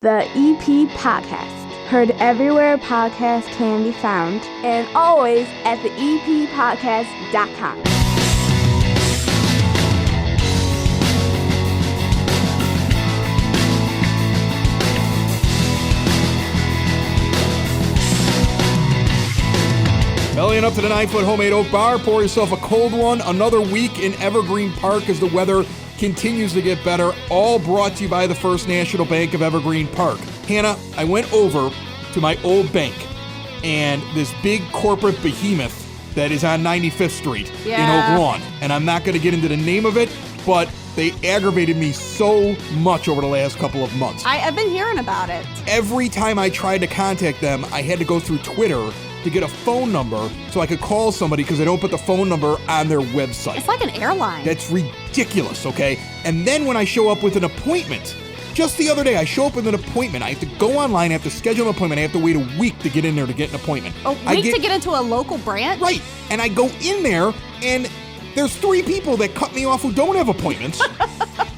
The EP Podcast. Heard everywhere podcasts can be found, and always at the EPPodcast.com. Bellying up to the 9-foot homemade oak bar, pour yourself a cold one. Another week in Evergreen Park as the weather continues to get better. All brought to you by the First National Bank of Evergreen Park. Hannah, I went over to my old bank, and this big corporate behemoth that is on 95th Street in Oak Lawn. And I'm not going to get into the name of it, but they aggravated me so much over the last couple of months. I've been hearing about it. Every time I tried to contact them, I had to go through Twitter to get a phone number so I could call somebody because they don't put the phone number on their website. It's like an airline. That's ridiculous, okay? And then when I show up with an appointment, just the other day, I show up with an appointment. I have to go online, I have to schedule an appointment, I have to wait a week to get in there to get an appointment. A week to get into a local branch? Right. And I go in there, and there's 3 people that cut me off who don't have appointments,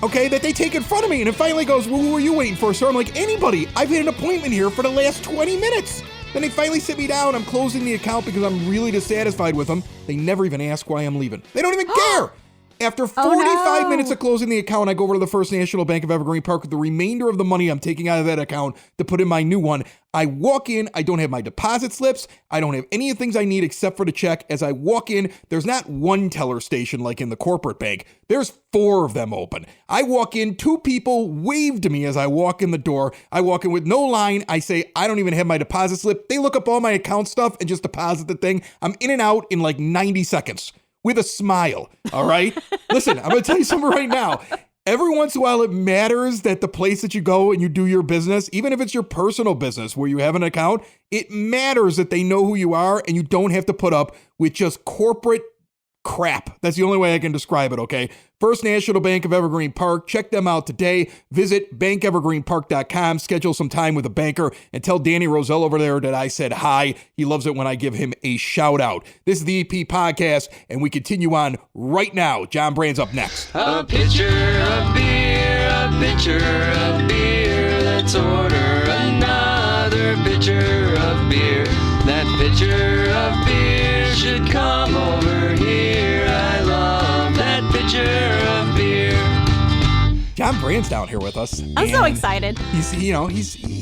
okay, that they take in front of me. And it finally goes, well, who are you waiting for, sir? I'm like, anybody. I've had an appointment here for the last 20 minutes. Then they finally sit me down. I'm closing the account because I'm really dissatisfied with them. They never even ask why I'm leaving. They don't even care. After 45 minutes of closing the account, I go over to the First National Bank of Evergreen Park with the remainder of the money I'm taking out of that account to put in my new one. I walk in. I don't have my deposit slips. I don't have any of the things I need except for the check. As I walk in, there's not one teller station like in the corporate bank. There's 4 of them open. I walk in. 2 people wave to me as I walk in the door. I walk in with no line. I say, I don't even have my deposit slip. They look up all my account stuff and just deposit the thing. I'm in and out in like 90 seconds. With a smile, all right? Listen, I'm going to tell you something right now. Every once in a while, it matters that the place that you go and you do your business, even if it's your personal business where you have an account, it matters that they know who you are and you don't have to put up with just corporate crap. That's the only way I can describe it, okay? First National Bank of Evergreen Park. Check them out today. Visit bankevergreenpark.com. Schedule some time with a banker and tell Danny Roselle over there that I said hi. He loves it when I give him a shout out. This is the EP Podcast, and we continue on right now. John Brand's up next. A pitcher of beer, a pitcher of beer. Let's order another pitcher of beer. That pitcher of beer should come over here. I love that pitcher of beer. John Brand's down here with us. I'm so excited. He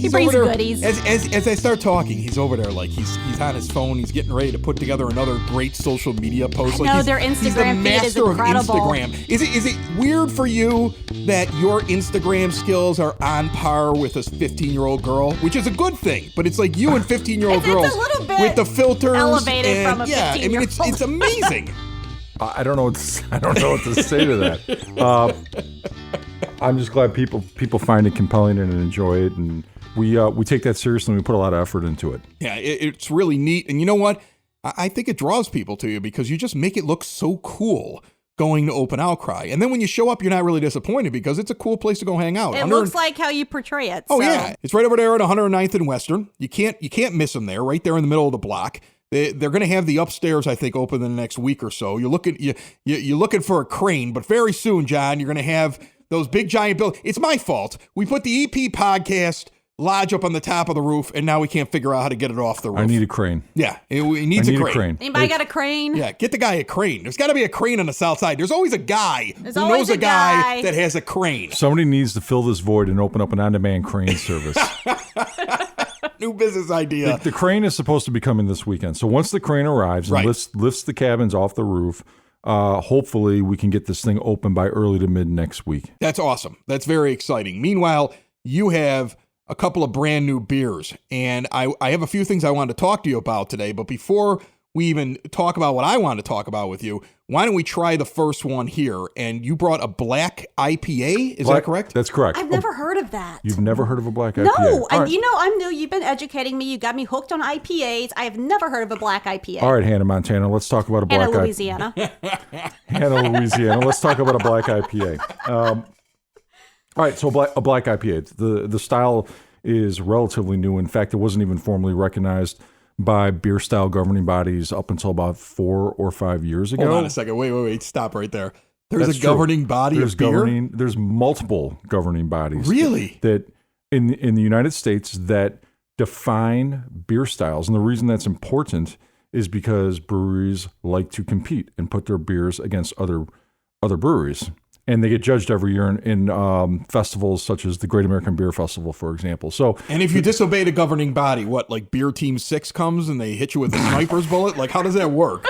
brings over there, goodies. As I start talking, he's over there like he's on his phone. He's getting ready to put together another great social media post. I know, their Instagram feed is incredible. Instagram. Is it weird for you that your Instagram skills are on par with this 15-year-old girl, which is a good thing? But it's like you and 15-year-old girls it's a little bit with the filters elevated from a 15-year-old. I mean, it's amazing. I don't know what to say to that. I'm just glad people find it compelling and enjoy it, and we take that seriously. And we put a lot of effort into it. Yeah, it's really neat, and you know what? I think it draws people to you because you just make it look so cool going to Open Outcry, and then when you show up, you're not really disappointed because it's a cool place to go hang out. It looks like how you portray it. Oh yeah, it's right over there at 109th and Western. You can't miss them there, right there in the middle of the block. They're going to have the upstairs, I think, open in the next week or so. You're looking for a crane, but very soon, John, you're going to have those big giant buildings. It's my fault. We put the EP Podcast lodge up on the top of the roof, and now we can't figure out how to get it off the roof. I need a crane. Yeah, we need a crane. Anybody got a crane? Yeah, get the guy a crane. There's got to be a crane on the south side. There's always a guy who knows a guy that has a crane. Somebody needs to fill this void and open up an on-demand crane service. New business idea. The crane is supposed to be coming this weekend. So once the crane arrives and lifts the cabins off the roof, hopefully we can get this thing open by early to mid next week. That's awesome. That's very exciting. Meanwhile, you have a couple of brand new beers, and I have a few things I wanted to talk to you about today. But before we even talk about what I want to talk about with you, why don't we try the first one here? And you brought a black IPA, is that correct? That's correct. I've never heard of that. You've never heard of a black IPA? No, right. I'm new. You've been educating me. You got me hooked on IPAs. I have never heard of a black IPA. All right, Hannah, Montana, let's talk about a black IPA. Louisiana. Hannah, Louisiana, let's talk about a black IPA. All right, so a black IPA. The style is relatively new. In fact, it wasn't even formally recognized by beer style governing bodies up until about 4 or 5 years ago. Hold on a second. Wait. Stop right there. There's a governing body of beer? There's multiple governing bodies. Really? That in the United States that define beer styles. And the reason that's important is because breweries like to compete and put their beers against other breweries. And they get judged every year in festivals such as the Great American Beer Festival, for example. So, and if you disobey the governing body, what, like Beer Team 6 comes and they hit you with a sniper's bullet? Like, how does that work?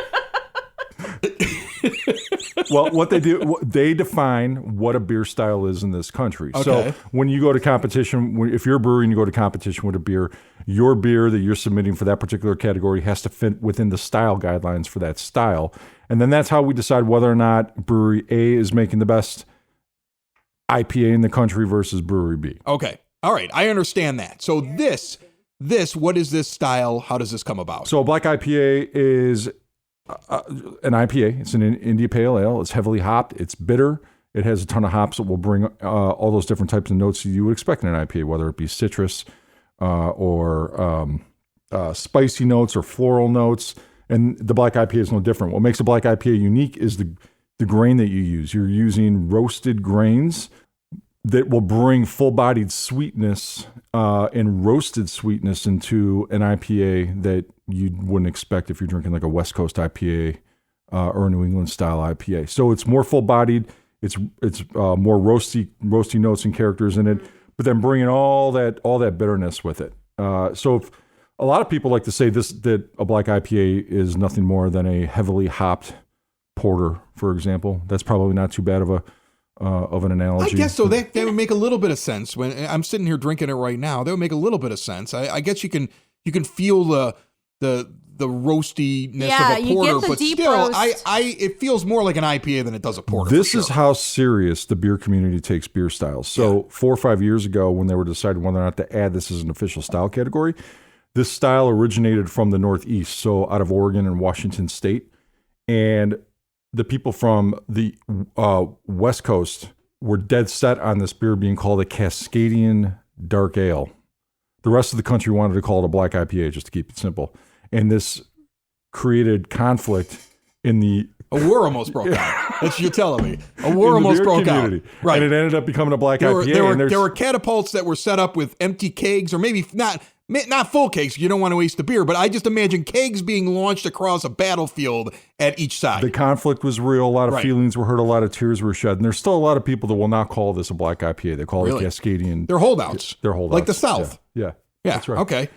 Well, what they do, they define what a beer style is in this country. Okay. So when you go to competition, if you're a brewery and you go to competition with a beer, your beer that you're submitting for that particular category has to fit within the style guidelines for that style. And then that's how we decide whether or not brewery A is making the best IPA in the country versus brewery B. Okay. All right. I understand that. So this, what is this style? How does this come about? So a black IPA is an IPA. It's an India Pale Ale. It's heavily hopped. It's bitter. It has a ton of hops that will bring all those different types of notes that you would expect in an IPA, whether it be citrus or spicy notes or floral notes. And the black IPA is no different. What makes a black IPA unique is the grain that you use. You're using roasted grains that will bring full-bodied sweetness and roasted sweetness into an IPA that you wouldn't expect if you're drinking like a West Coast IPA or a New England style IPA. So it's more full-bodied. It's more roasty notes and characters in it, but then bringing all that bitterness with it. So if a lot of people like to say that a black IPA is nothing more than a heavily hopped porter, for example. That's probably not too bad of an analogy. I guess so. That would make a little bit of sense. When I'm sitting here drinking it right now, that would make a little bit of sense. I guess you can feel the roastiness of a porter, but still, it feels more like an IPA than it does a porter. This is how serious the beer community takes beer styles. So 4 or 5 years ago, when they were deciding whether or not to add this as an official style category, this style originated from the Northeast, so out of Oregon and Washington State, and the people from the West Coast were dead set on this beer being called a Cascadian Dark Ale. The rest of the country wanted to call it a black IPA, just to keep it simple. And this created conflict in the... A war almost broke out. That's what you're telling me. A war almost broke community. Out. Right. And it ended up becoming a black IPA. There were catapults that were set up with empty kegs, or maybe not full kegs. You don't want to waste the beer, but I just imagine kegs being launched across a battlefield at each side. The conflict was real. A lot of feelings were hurt. A lot of tears were shed. And there's still a lot of people that will not call this a black IPA. They call it Cascadian. They're holdouts. They're holdouts. Like the South. Yeah. That's right. Okay.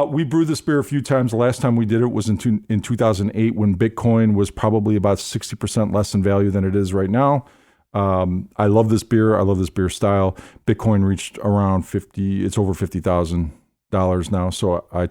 We brewed this beer a few times. The last time we did it was in 2008 when Bitcoin was probably about 60% less in value than it is right now. I love this beer. I love this beer style. Bitcoin reached around 50. It's over $50,000 now. So I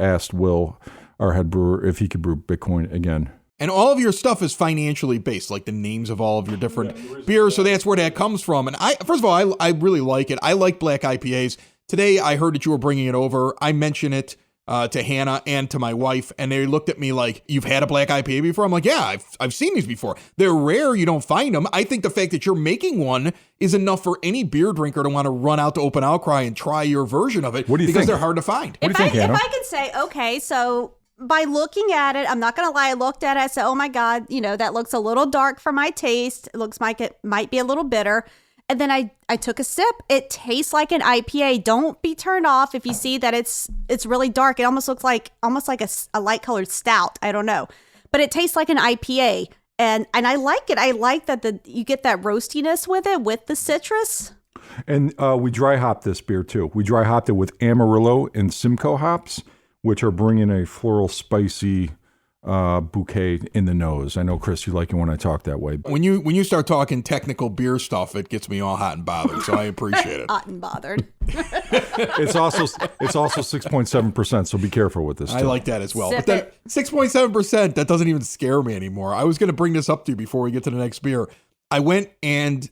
asked Will, our head brewer, if he could brew Bitcoin again. And all of your stuff is financially based, like the names of all of your different beers. So that's where that comes from. And first of all, I really like it. I like black IPAs. Today, I heard that you were bringing it over. I mentioned it to Hannah and to my wife, and they looked at me like, you've had a black IPA before? I'm like, yeah, I've seen these before. They're rare. You don't find them. I think the fact that you're making one is enough for any beer drinker to want to run out to Open Outcry and try your version of it. What do you think? Because they're hard to find. If I can say, okay, so by looking at it, I'm not going to lie, I looked at it, I said, oh my God, that looks a little dark for my taste. It looks like it might be a little bitter. And then I took a sip. It tastes like an IPA. Don't be turned off if you see that it's really dark. It almost looks like a light colored stout. I don't know, but it tastes like an IPA, and I like it. I like that you get that roastiness with it with the citrus. And we dry hopped this beer too. We dry hopped it with Amarillo and Simcoe hops, which are bringing a floral, spicy bouquet in the nose. I know, Chris, you like it when I talk that way. When you start talking technical beer stuff, it gets me all hot and bothered. So I appreciate it. Hot and bothered. It's also 6.7%. So be careful with this. I like that as well. But that 6.7%, that doesn't even scare me anymore. I was going to bring this up to you before we get to the next beer. I went and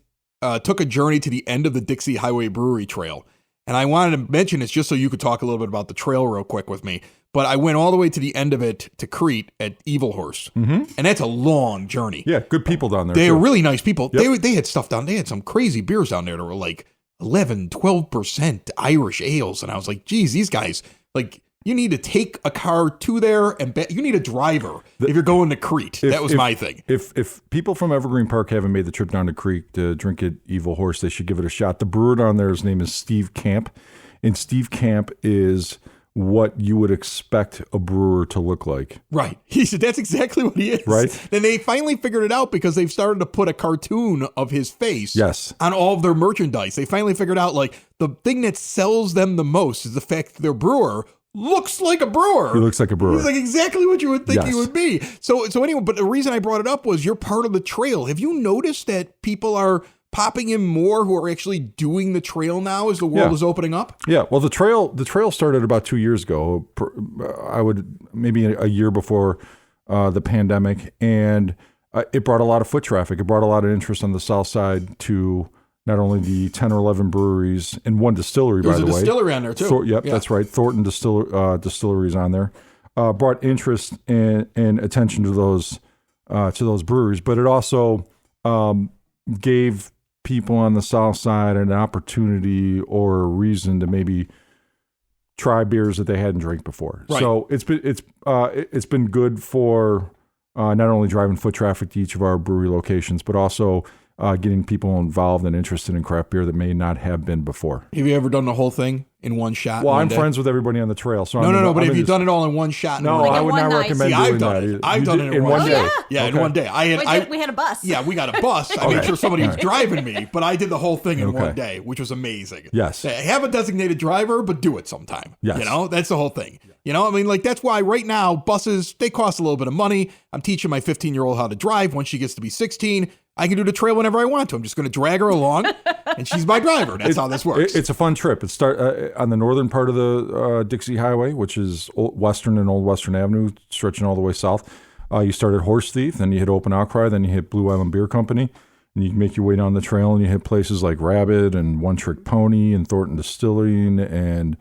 took a journey to the end of the Dixie Highway Brewery Trail. And I wanted to mention this just so you could talk a little bit about the trail real quick with me. But I went all the way to the end of it to Crete at Evil Horse. Mm-hmm. And that's a long journey. Yeah, good people down there. They are really nice people. Yep. They had stuff down. They had some crazy beers down there that were like 11, 12% Irish ales. And I was like, geez, these guys, like, You need to take a car to there, and you need a driver if you're going to Crete. That was my thing. If people from Evergreen Park haven't made the trip down to Crete to drink at Evil Horse, they should give it a shot. The brewer down there, his name is Steve Camp, and Steve Camp is what you would expect a brewer to look like. Right. He said that's exactly what he is. Right. Then they finally figured it out because they've started to put a cartoon of his face on all of their merchandise. They finally figured out, like, the thing that sells them the most is the fact that their brewer looks like a brewer. He looks like a brewer. He's like exactly what you would think he would be. So anyway, but the reason I brought it up was you're part of the trail. Have you noticed that people are popping in more who are actually doing the trail now as the world is opening up? Yeah. Well, the trail started about 2 years ago. I would maybe a year before the pandemic, and it brought a lot of foot traffic. It brought a lot of interest on the south side to not only the 10 or 11 breweries and one distillery, by the way. There's a distillery on there too. That's right. Thornton Distillery is on there. Brought interest and attention to those breweries, but it also gave people on the south side an opportunity or a reason to maybe try beers that they hadn't drank before. Right. So it's been good for not only driving foot traffic to each of our brewery locations, but also getting people involved and interested in craft beer that may not have been before. Have you ever done the whole thing in one shot? Well, I'm friends with everybody on the trail. So no. But have you done it all in one shot? No, I would not recommend doing that. I've done it in one day. Yeah, in one day. We had a bus. Yeah, we got a bus. I made sure somebody was driving me, but I did the whole thing in one day, which was amazing. Yes. Have a designated driver, but do it sometime. Yes. You know, that's the whole thing. You know, I mean, like, that's why right now buses, they cost a little bit of money. I'm teaching my 15-year-old how to drive. Once she gets to be 16, I can do the trail whenever I want to. I'm just going to drag her along, and she's my driver. That's how this works. It's a fun trip. It starts on the northern part of the Dixie Highway, which is Western and Old Western Avenue, stretching all the way south. You start at Horse Thief, then you hit Open Outcry, then you hit Blue Island Beer Company, and you make your way down the trail, and you hit places like Rabbit and One Trick Pony and Thornton Distilling and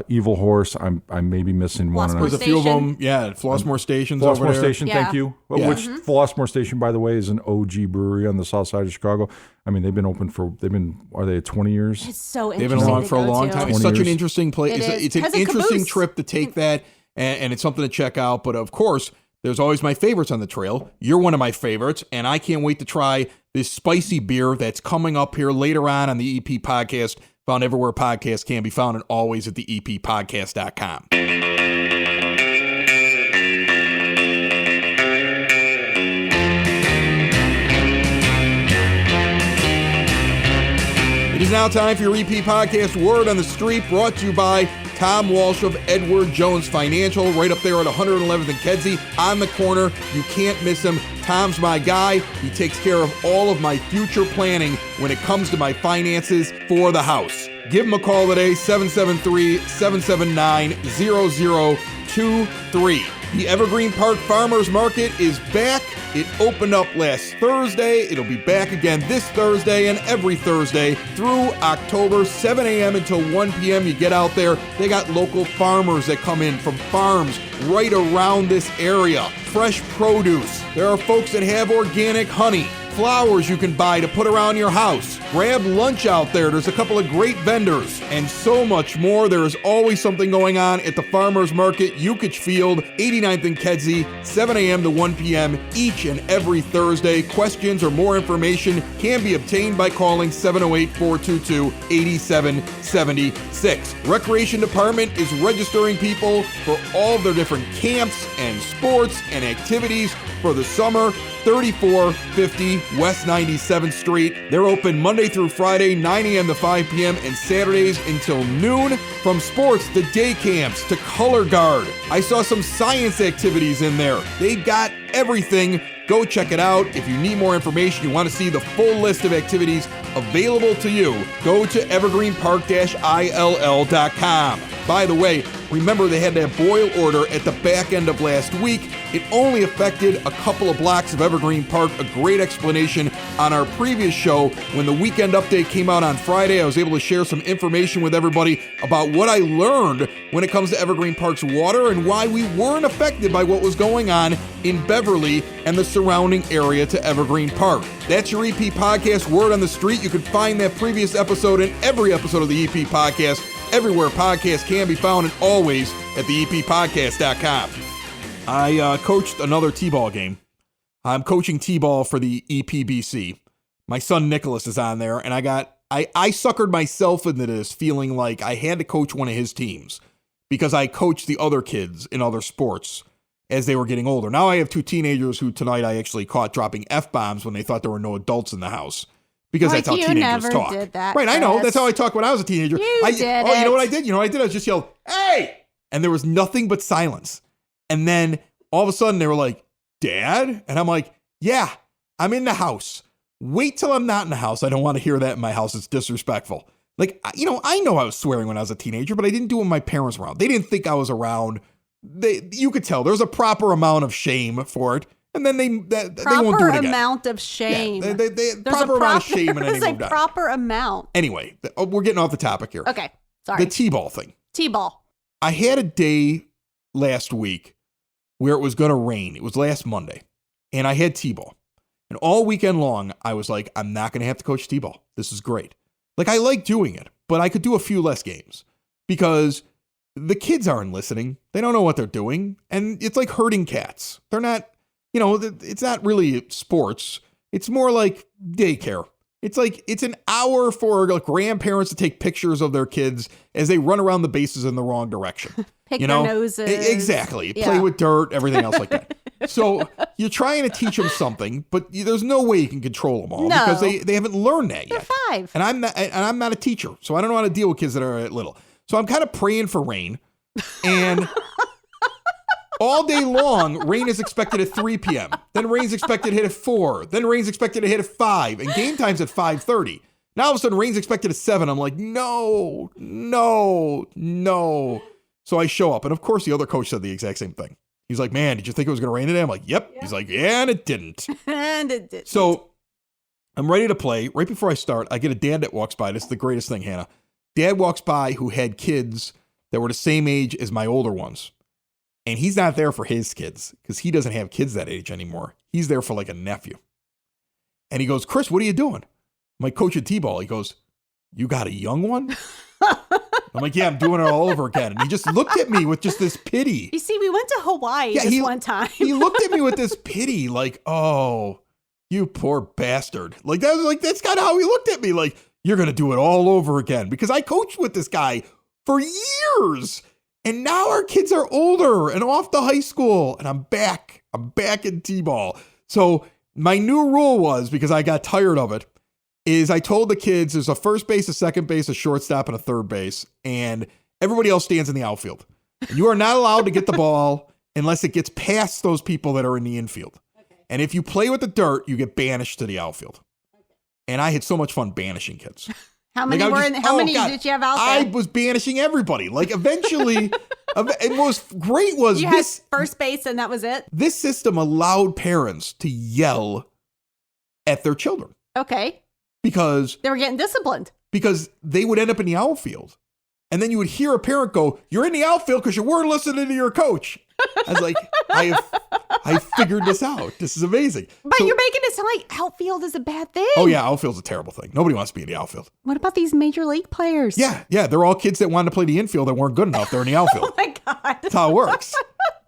Evil Horse. I may be missing one. There's a few of them. Yeah, Flossmoor Station's over there. Flossmoor Station, thank you. Yeah. Which Flossmoor Station, by the way, is an OG brewery on the south side of Chicago. I mean, are they 20 years? It's so They've interesting. been along for a long time. It's such an interesting place. It's an interesting caboose. trip to take that, and it's something to check out. But of course, there's always my favorites on the trail. You're one of my favorites, and I can't wait to try this spicy beer that's coming up here later on the EP podcast. Found everywhere podcasts can be found, and always at the eppodcast.com. It is now time for your EP podcast Word on the Street, brought to you by Tom Walsh of Edward Jones Financial, right up there at 111th and Kedzie, on the corner. You can't miss him. Tom's my guy. He takes care of all of my future planning when it comes to my finances for the house. Give him a call today, 773-779-0023. The Evergreen Park Farmers Market is back. It opened up last Thursday. It'll be back again this Thursday and every Thursday through October, 7 a.m. until 1 p.m. You get out there. They got local farmers that come in from farms right around this area. Fresh produce. There are folks that have organic honey. Flowers you can buy to put around your house. Grab lunch out there. There's a couple of great vendors and so much more. There is always something going on at the Farmers Market, Yukich Field, 89th and Kedzie, 7 a.m. to 1 p.m. each and every Thursday. Questions or more information can be obtained by calling 708-422-8776. Recreation Department is registering people for all of their different camps and sports and activities for the summer. 3450 West 97th Street. They're open Monday through Friday, 9 a.m. to 5 p.m. and Saturdays until noon. From sports to day camps to color guard. I saw some science activities in there. They've got everything. Go check it out. If you need more information, you want to see the full list of activities available to you, go to evergreenpark-ill.com. By the way, remember they had that boil order at the back end of last week. It only affected a couple of blocks of Evergreen Park. A great explanation on our previous show. When the weekend update came out on Friday, I was able to share some information with everybody about what I learned when it comes to Evergreen Park's water and why we weren't affected by what was going on in Beverly and the surrounding area to Evergreen Park. That's your EP podcast, Word on the Street. You can find that previous episode and every episode of the EP podcast everywhere podcasts can be found, and always at the EPPodcast.com. I coached another T-ball game. I'm coaching T-ball for the EPBC. My son Nicholas is on there, and I suckered myself into this feeling like I had to coach one of his teams because I coached the other kids in other sports as they were getting older. Now I have 2 teenagers who tonight I actually caught dropping F-bombs when they thought there were no adults in the house. Because Like, that's how you teenagers never talk. did that, right, I know. Chris. That's how I talked when I was a teenager. You did Oh, you know it. what I did? I just yelled, "Hey!" And there was nothing but silence. And then all of a sudden they were like, "Dad?" And I'm like, "Yeah, I'm in the house. Wait till I'm not in the house. I don't want to hear that in my house. It's disrespectful." Like, I know I was swearing when I was a teenager, but I didn't do it when my parents were around. They didn't think I was around. You could tell there's a proper amount of shame for it. And then they won't do it Proper again. amount of shame. Yeah, There's proper amount of shame, and then There's they a moved on. proper amount. Anyway, we're getting off the topic here. Okay, sorry. The T-ball thing. T-ball. I had a day last week where it was going to rain. It was last Monday, and I had T-ball. And all weekend long, I was like, I'm not going to have to coach T-ball. This is great. Like, I like doing it, but I could do a few less games because the kids aren't listening. They don't know what they're doing, and it's like herding cats. They're not, it's not really sports. It's more like daycare. It's like it's an hour for like grandparents to take pictures of their kids as they run around the bases in the wrong direction. Pick their noses. Exactly. Yeah. Play with dirt, everything else like that. So you're trying to teach them something, but there's no way you can control them all No. because they haven't learned that yet. They're 5. And I'm not a teacher, so I don't know how to deal with kids that are little. So I'm kind of praying for rain, and all day long, rain is expected at 3 p.m. Then rain's expected to hit at 4. Then rain's expected to hit at 5. And game time's at 5:30. Now all of a sudden, rain's expected at 7. I'm like, no. So I show up. And of course, the other coach said the exact same thing. He's like, man, did you think it was going to rain today? I'm like, yep. He's like, yeah, and it didn't. And it did. So I'm ready to play. Right before I start, I get a dad that walks by. This is the greatest thing, Hannah. Dad walks by who had kids that were the same age as my older ones. And he's not there for his kids because he doesn't have kids that age anymore. He's there for like a nephew. And he goes, Chris, what are you doing? I'm like, coaching T-ball. He goes, you got a young one? I'm like, yeah, I'm doing it all over again. And he just looked at me with just this pity. You see, we went to Hawaii one time. He looked at me with this pity, like, oh, you poor bastard. Like, that's kind of how he looked at me. Like, you're going to do it all over again. Because I coached with this guy for years. And now our kids are older and off to high school. And I'm back. I'm back in T-ball. So my new rule was, because I got tired of it, is I told the kids there's a first base, a second base, a shortstop, and a third base. And everybody else stands in the outfield. And you are not allowed to get the ball unless it gets past those people that are in the infield. Okay. And if you play with the dirt, you get banished to the outfield. Okay. And I had so much fun banishing kids. How many did you have out there? I was banishing everybody. Like, eventually, and what was great was you had first base and that was it? This system allowed parents to yell at their children. Okay. Because they were getting disciplined. Because they would end up in the outfield. And then you would hear a parent go, you're in the outfield because you weren't listening to your coach. I was like, I figured this out. This is amazing. But you're making it sound like outfield is a bad thing. Oh, yeah. Outfield's a terrible thing. Nobody wants to be in the outfield. What about these major league players? Yeah. They're all kids that wanted to play the infield that weren't good enough. They're in the outfield. Oh, my God. That's how it works.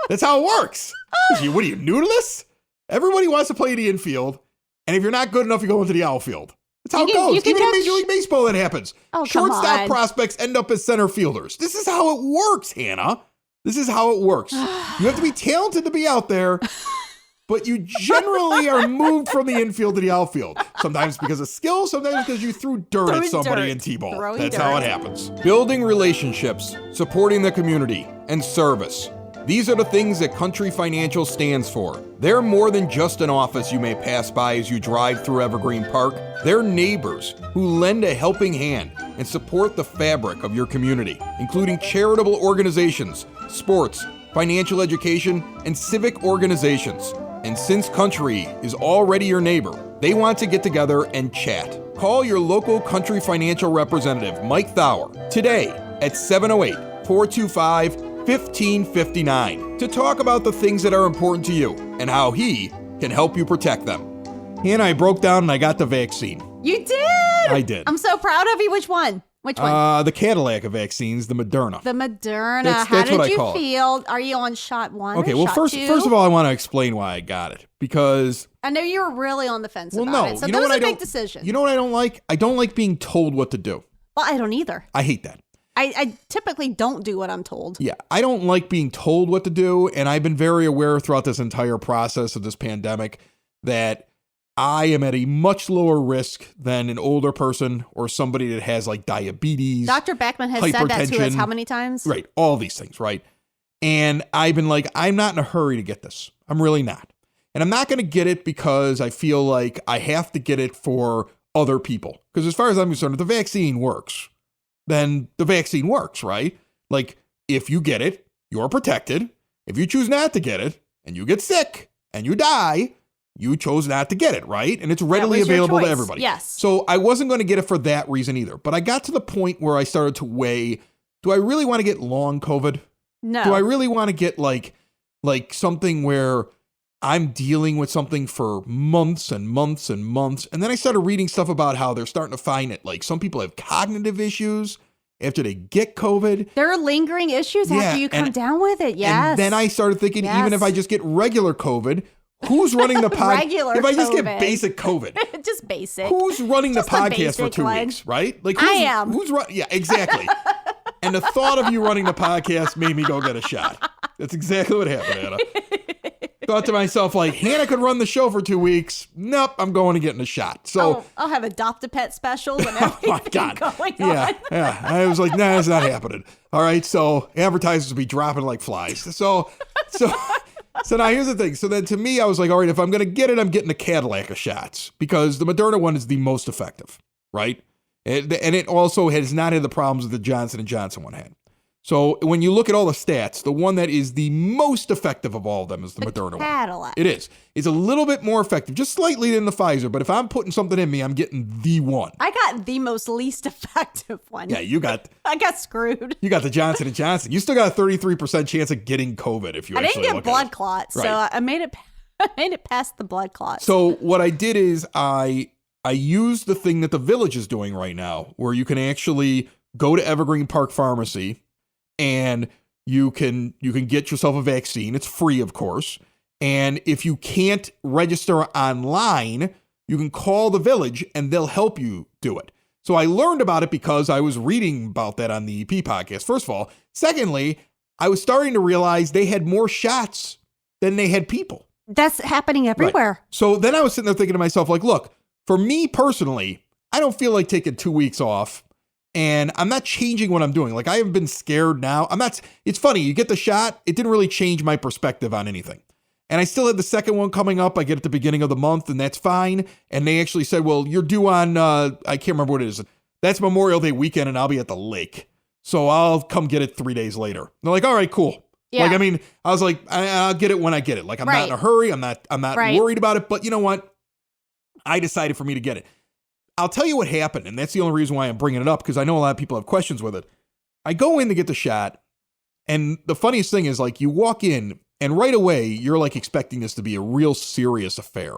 That's how it works. What are you, new to this? Everybody wants to play the infield. And if you're not good enough, you go into the outfield. That's how it goes. Even in Major League Baseball, that happens. Oh, shortstop prospects end up as center fielders. This is how it works, Hannah. This is how it works. You have to be talented to be out there, but you generally are moved from the infield to the outfield. Sometimes because of skill, sometimes because you threw dirt at somebody in T-ball. That's how it happens. Building relationships, supporting the community, and service. These are the things that Country Financial stands for. They're more than just an office you may pass by as you drive through Evergreen Park. They're neighbors who lend a helping hand and support the fabric of your community, including charitable organizations, sports, financial education, and civic organizations. And since Country is already your neighbor, they want to get together and chat. Call your local Country Financial representative, Mike Thauer, today at 708-425-1559 to talk about the things that are important to you and how he can help you protect them. And I broke down and I got the vaccine. You did? I did. I'm so proud of you. Which one? Which one? The Cadillac of vaccines, the Moderna. The Moderna. That's How what I did you call it. feel? Are you on shot 1? Okay, or well, shot first 2? of all, I want to explain why I got it because I know you were really on the fence well, about no, it. So you know that what was I a big don't. decision. You know what I don't like? I don't like being told what to do. Well, I don't either. I hate that. I typically don't do what I'm told. Yeah, I don't like being told what to do, and I've been very aware throughout this entire process of this pandemic that I am at a much lower risk than an older person or somebody that has like diabetes. Dr. Beckman has said that to us how many times? Right, all these things, right? And I've been like, I'm not in a hurry to get this. I'm really not. And I'm not going to get it because I feel like I have to get it for other people. Because as far as I'm concerned, if the vaccine works, then the vaccine works, right? Like, if you get it, you're protected. If you choose not to get it and you get sick and you die, you chose not to get it, right? And it's readily was your available to choice. everybody. Yes. So I wasn't going to get it for that reason either. But I got to the point where I started to weigh, do I really want to get long COVID? No. Do I really want to get like something where I'm dealing with something for months and months and months? And then I started reading stuff about how they're starting to find that like some people have cognitive issues after they get COVID. There are lingering issues Yeah, after you come down with it. Yes. And then I started thinking, even if Yes. I just get regular COVID, who's running the podcast? Regular if I just COVID. get basic COVID, Just basic. who's running the Just the podcast for basic 2 one. weeks, right? Like I who's, am. Who's running? Yeah, exactly. And the thought of you running the podcast made me go get a shot. That's exactly what happened, Anna. Thought to myself, like, Hannah could run the show for 2 weeks. Nope, I'm going to get in a shot. So, I'll have Adopt-A-Pet specials and everything oh my God. going Yeah, on. yeah. I was like, nah, it's not happening. All right, so advertisers will be dropping like flies. So now here's the thing. So then to me, I was like, all right, if I'm going to get it, I'm getting the Cadillac of shots because the Moderna one is the most effective, right? And it also has not had the problems that the Johnson & Johnson one had. So when you look at all the stats, the one that is the most effective of all of them is the Moderna one. Cadillac. It is. It's a little bit more effective, just slightly than the Pfizer. But if I'm putting something in me, I'm getting the one. I got the most least effective one. Yeah, I got screwed. you got the Johnson & Johnson. You still got a 33% chance of getting COVID if you I didn't actually get look blood at it. clots, Right. so I made it past the blood clots. So what I did is I used the thing that the Village is doing right now, where you can actually go to Evergreen Park Pharmacy and you can get yourself a vaccine. It's free, of course. And if you can't register online, you can call the Village and they'll help you do it. So I learned about it because I was reading about that on the EP podcast, first of all. Secondly, I was starting to realize they had more shots than they had people. That's happening everywhere. Right. So then I was sitting there thinking to myself, like, look, for me personally, I don't feel like taking 2 weeks off. And I'm not changing what I'm doing. Like, I haven't been scared now. It's funny. You get the shot. It didn't really change my perspective on anything. And I still had the second one coming up. I get at the beginning of the month, and that's fine. And they actually said, well, you're due on, I can't remember what it is. That's Memorial Day weekend, and I'll be at the lake. So I'll come get it 3 days later. And they're like, all right, cool. Yeah. Like, I mean, I was like, I'll get it when I get it. Like, I'm not in a hurry. I'm not Right. worried about it. But you know what? I decided for me to get it. I'll tell you what happened, and that's the only reason why I'm bringing it up, because I know a lot of people have questions with it. I go in to get the shot, and the funniest thing is, like, you walk in, and right away, you're, like, expecting this to be a real serious affair,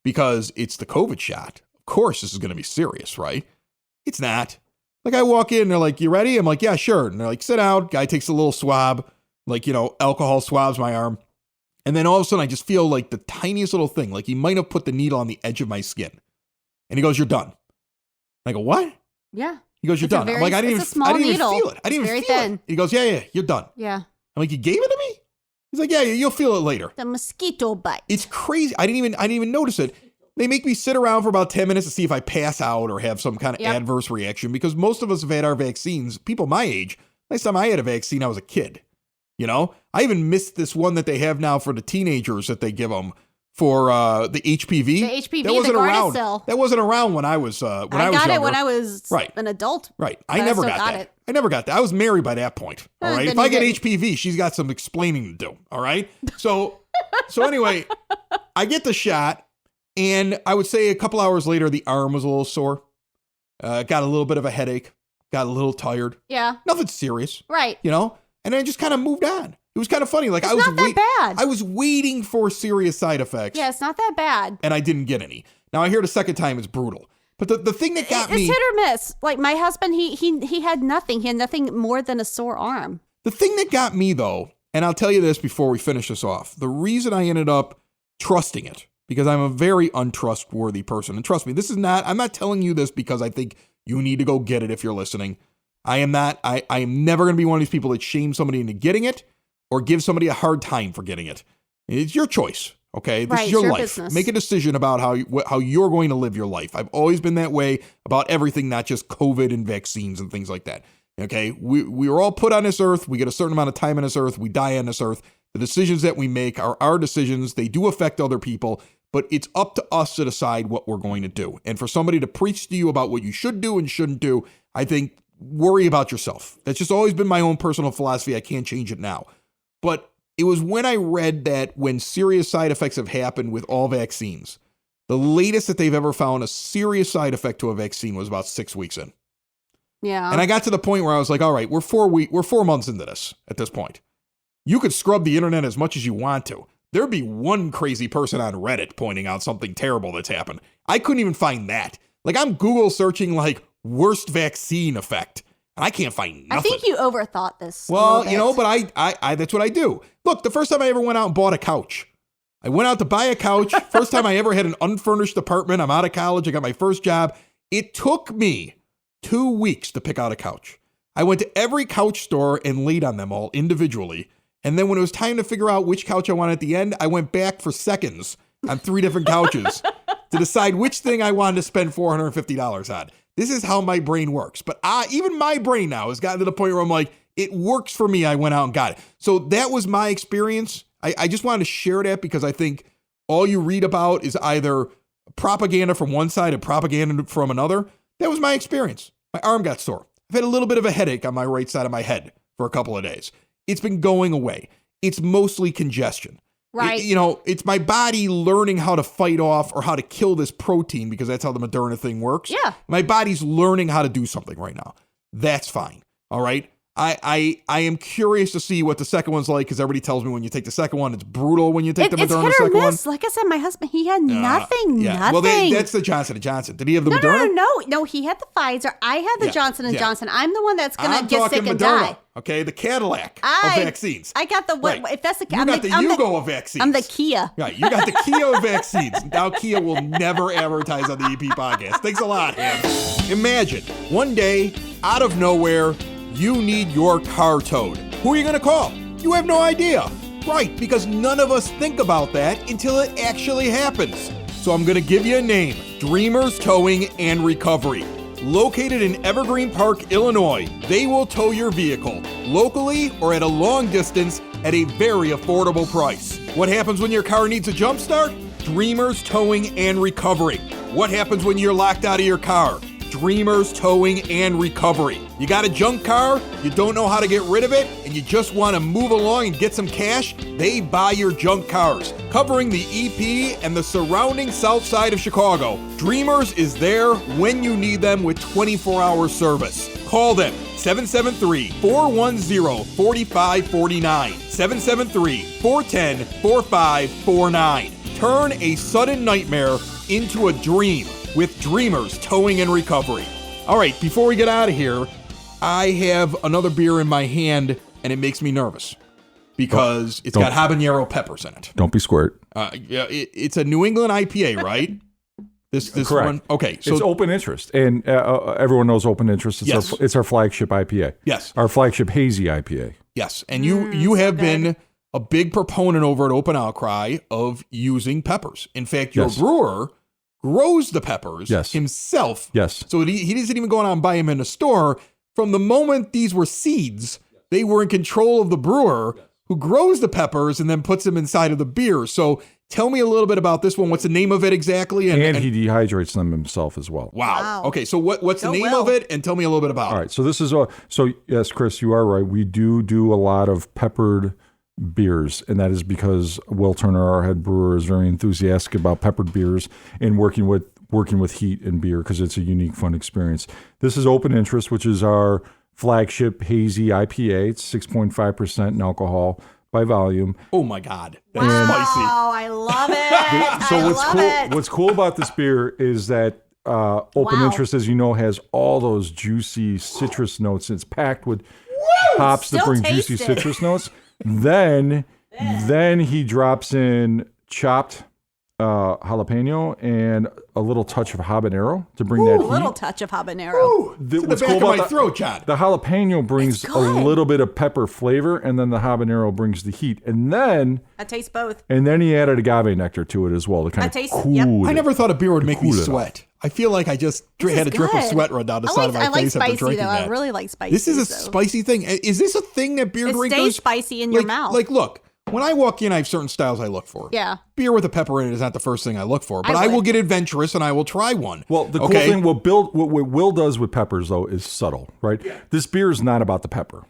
because it's the COVID shot. Of course, this is going to be serious, right? It's not. Like, I walk in, and they're like, you ready? I'm like, yeah, sure. And they're like, sit down. Guy takes a little swab, like, alcohol swabs my arm. And then all of a sudden, I just feel like the tiniest little thing, like he might have put the needle on the edge of my skin. And he goes, you're done. I go, what? Yeah. He goes, you're done. I'm like, I didn't even feel it. I didn't even feel it. He goes, yeah, you're done. Yeah. I'm like, you gave it to me? He's like, yeah, you'll feel it later. The mosquito bite. It's crazy. I didn't even notice it. They make me sit around for about 10 minutes to see if I pass out or have some kind of adverse reaction, because most of us have had our vaccines. People my age, last time I had a vaccine, I was a kid. I even missed this one that they have now for the teenagers that they give them for the HPV. The HPV, that wasn't the around. Gardasil. That wasn't around when I was I got younger. it when I was an adult. Right. But I never still got that. it. I never got that. I was married by that point. All right. Then If I you get didn't. HPV, she's got some explaining to do. All right. So anyway, I get the shot, and I would say a couple hours later, the arm was a little sore. Got a little bit of a headache. Got a little tired. Yeah. Nothing serious. Right. And I just kind of moved on. It was kind of funny. Like, It's I was not that bad. I was waiting for serious side effects. Yeah, it's not that bad. And I didn't get any. Now I hear the second time it's brutal. But the thing that got it's me... hit or miss. Like my husband, he had nothing. He had nothing more than a sore arm. The thing that got me, though, and I'll tell you this before we finish this off, the reason I ended up trusting it, because I'm a very untrustworthy person. And trust me, I'm not telling you this because I think you need to go get it if you're listening. I am not. I am never going to be one of these people that shame somebody into getting it or give somebody a hard time for getting it. It's your choice, okay? This is your life. Business. Make a decision about how you're going to live your life. I've always been that way about everything, not just COVID and vaccines and things like that. Okay, we are all put on this earth. We get a certain amount of time on this earth. We die on this earth. The decisions that we make are our decisions. They do affect other people, but it's up to us to decide what we're going to do. And for somebody to preach to you about what you should do and shouldn't do, I think worry about yourself. That's just always been my own personal philosophy. I can't change it now. But it was when I read that when serious side effects have happened with all vaccines, the latest that they've ever found a serious side effect to a vaccine was about 6 weeks in. Yeah. And I got to the point where I was like, all right, we're 4 months into this at this point. You could scrub the internet as much as you want to. There'd be one crazy person on Reddit pointing out something terrible that's happened. I couldn't even find that. Like, I'm Google searching like worst vaccine effect, and I can't find nothing. I think you overthought this. Well, but I that's what I do. Look, the first time I ever went out and bought a couch, I went out to buy a couch. First time I ever had an unfurnished apartment. I'm out of college. I got my first job. It took me 2 weeks to pick out a couch. I went to every couch store and laid on them all individually. And then when it was time to figure out which couch I wanted at the end, I went back for seconds on 3 different couches to decide which thing I wanted to spend $450 on. This is how my brain works. But even my brain now has gotten to the point where I'm like, it works for me. I went out and got it. So that was my experience. I just wanted to share that because I think all you read about is either propaganda from one side and propaganda from another. That was my experience. My arm got sore. I've had a little bit of a headache on my right side of my head for a couple of days. It's been going away. It's mostly congestion. Right. It's my body learning how to fight off or how to kill this protein because that's how the Moderna thing works. Yeah. My body's learning how to do something right now. That's fine. All right. I am curious to see what the second one's like because everybody tells me when you take the second one, it's brutal when you take the Moderna it's hit or second miss. one. Like I said, my husband, he had nothing. Yeah. Nothing. Well, that's the Johnson & Johnson. Did he have the Moderna? No. He had the Pfizer. I had the Johnson & Johnson. I'm the one that's going to I'm get talking sick and Moderna, die. okay? The Cadillac of vaccines. I got the, Right. if that's the, You got the Yugo of vaccines. I'm the Kia. Right, you got the Kia of vaccines. Now Kia will never advertise on the EP podcast. Thanks a lot, Ham. Imagine, one day, out of nowhere, you need your car towed. Who are you going to call? You have no idea. Right, because none of us think about that until it actually happens. So I'm going to give you a name, Dreamers Towing and Recovery. Located in Evergreen Park, Illinois, they will tow your vehicle, locally or at a long distance at a very affordable price. What happens when your car needs a jump start? Dreamers Towing and Recovery. What happens when you're locked out of your car? Dreamers Towing and Recovery. You got a junk car, you don't know how to get rid of it, and you just want to move along and get some cash? They buy your junk cars. Covering the EP and the surrounding south side of Chicago, Dreamers is there when you need them with 24-hour service. Call them 773-410-4549. 773-410-4549. Turn a sudden nightmare into a dream with Dreamers Towing and Recovery. All right, before we get out of here, I have another beer in my hand, and it makes me nervous because it's got habanero peppers in it. Don't be squirt. It's a New England IPA, right? This Correct. one. Okay, so it's Open Interest, and everyone knows Open Interest. It's our flagship IPA. Yes, our flagship hazy IPA. Yes, and you have been a big proponent over at Open Outcry of using peppers. In fact, your brewer grows the peppers himself. Yes. So he doesn't even go out and buy them in a store. From the moment these were seeds, they were in control of the brewer who grows the peppers and then puts them inside of the beer. So tell me a little bit about this one. What's the name of it exactly? And he dehydrates them himself as well. Wow. Okay, so what's the name of it? And tell me a little bit about it. All right, so this is yes, Chris, you are right. We do a lot of peppered beers, and that is because Will Turner, our head brewer, is very enthusiastic about peppered beers and working with heat in beer because it's a unique, fun experience. This is Open Interest, which is our flagship hazy IPA. It's 6.5% in alcohol by volume. Oh my God, that's spicy! Oh, I love it. So what's cool about this beer is that Open Wow. Interest, as you know, has all those juicy citrus notes. It's packed with hops that Still bring taste juicy it. citrus notes. Then he drops in chopped jalapeno and a little touch of habanero to bring that A heat. little touch of habanero. Ooh, it's in the What's back cool of about my the- throat, John. The jalapeno brings It's a good. little bit of pepper flavor, and then the habanero brings the heat. And then I taste both. he added agave nectar to it as well to kind I of taste- cool yep. it. I never thought a beer would make me cool it sweat. I feel like I just had a is drip of good. sweat run down the side of my I like face after spicy drinking though. that. I really like spicy. This is a so. spicy thing. Is this a thing that beer It drinkers stays spicy in your like, mouth. Like, look, when I walk in, I have certain styles I look for. Yeah. Beer with a pepper in it is not the first thing I look for, but I I will would. get adventurous and I will try one. Well, the cool Okay? thing, what Will does with peppers though is subtle, right? This beer is not about the pepper.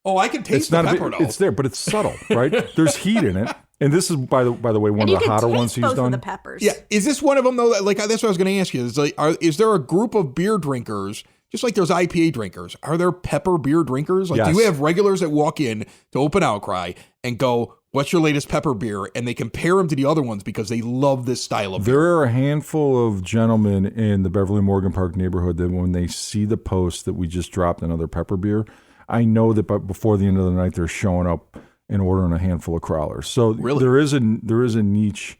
Oh, I can taste It's not the a pepper bit, though. it's there, but it's subtle, right? There's heat in it, and this is by the way one And of you the can hotter taste ones he's both done. of the peppers. Yeah, is this one of them though? Like that's what I was going to ask you. Is like, is there a group of beer drinkers, just like there's IPA drinkers? Are there pepper beer drinkers? Like, do Yes. you have regulars that walk in to Open Outcry and go, "What's your latest pepper beer?" and they compare them to the other ones because they love this style of beer? There are a handful of gentlemen in the Beverly Morgan Park neighborhood that when they see the post that we just dropped another pepper beer, I know that before the end of the night they're showing up and ordering a handful of crawlers. So Really? there is a niche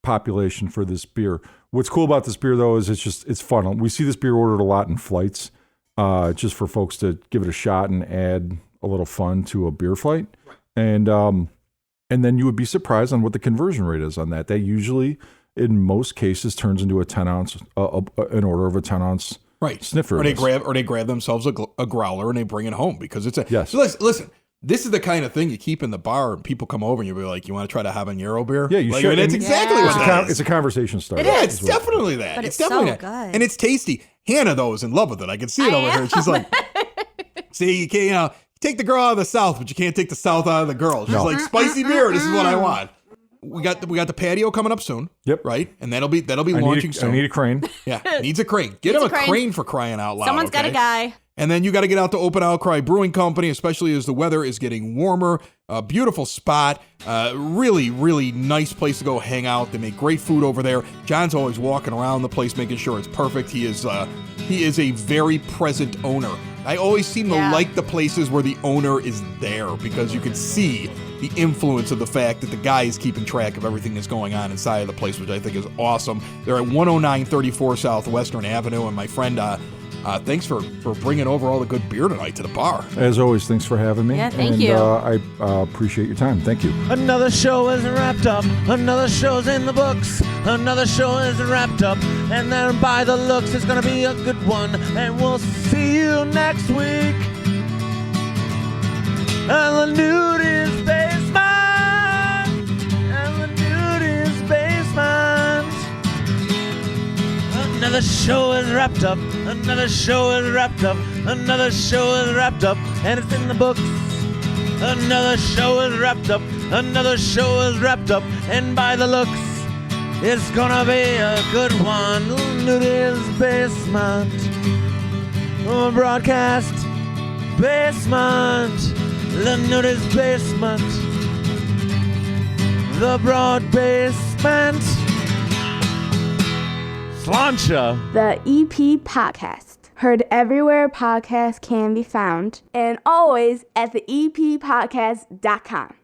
population for this beer. What's cool about this beer though is it's fun. We see this beer ordered a lot in flights, just for folks to give it a shot and add a little fun to a beer flight. And then you would be surprised on what the conversion rate is on that. That usually, in most cases, turns into a 10-ounce, an order of a 10-ounce Right. sniffer. Or they is. grab themselves a growler and they bring it home because it's a. Yes. So listen. This is the kind of thing you keep in the bar and people come over and you'll be like, "You want to try the habanero beer?" Yeah, you like, should. I mean, that's And exactly Yeah. what that is. It's a conversation starter. Yeah, it's is what- definitely that. But it's it's definitely so that. good. And it's tasty. Hannah, though, is in love with it. I can see it over here. She's like, see, you can't, take the girl out of the South, but you can't take the South out of the girl. She's like, spicy beer, this is what I want. We got the patio coming up soon. Yep. Right? And that'll be I launching need soon. a crane. Yeah, needs a crane. Get him Needs a a crane. crane for crying out loud. Someone's got a okay? guy. And then you got to get out to Open Outcry Brewing Company, especially as the weather is getting warmer. A beautiful spot. Really, really nice place to go hang out. They make great food over there. John's always walking around the place making sure it's perfect. He is a very present owner. I always seem to Yeah. like the places where the owner is there because you can see the influence of the fact that the guy is keeping track of everything that's going on inside of the place, which I think is awesome. They're at 10934 South Western Avenue. And my friend, thanks for bringing over all the good beer tonight to the bar. As always, thanks for having me. Yeah, thank and, you. I appreciate your time. Thank you. Another show isn't wrapped up. Another show's in the books. Another show isn't wrapped up. And then by the looks, it's gonna be a good one. And we'll see you next week. And the nude is basement. And the nude is basement. Another show is wrapped up. Another show is wrapped up. Another show is wrapped up. And it's in the books. Another show is wrapped up. Another show is wrapped up. And by the looks, it's gonna be a good one. Nudie's Basement. Broadcast Basement. The Nudie's Basement. The Broad Basement. Slancha. The EP Podcast. Heard everywhere podcasts can be found, and always at the eppodcast.com.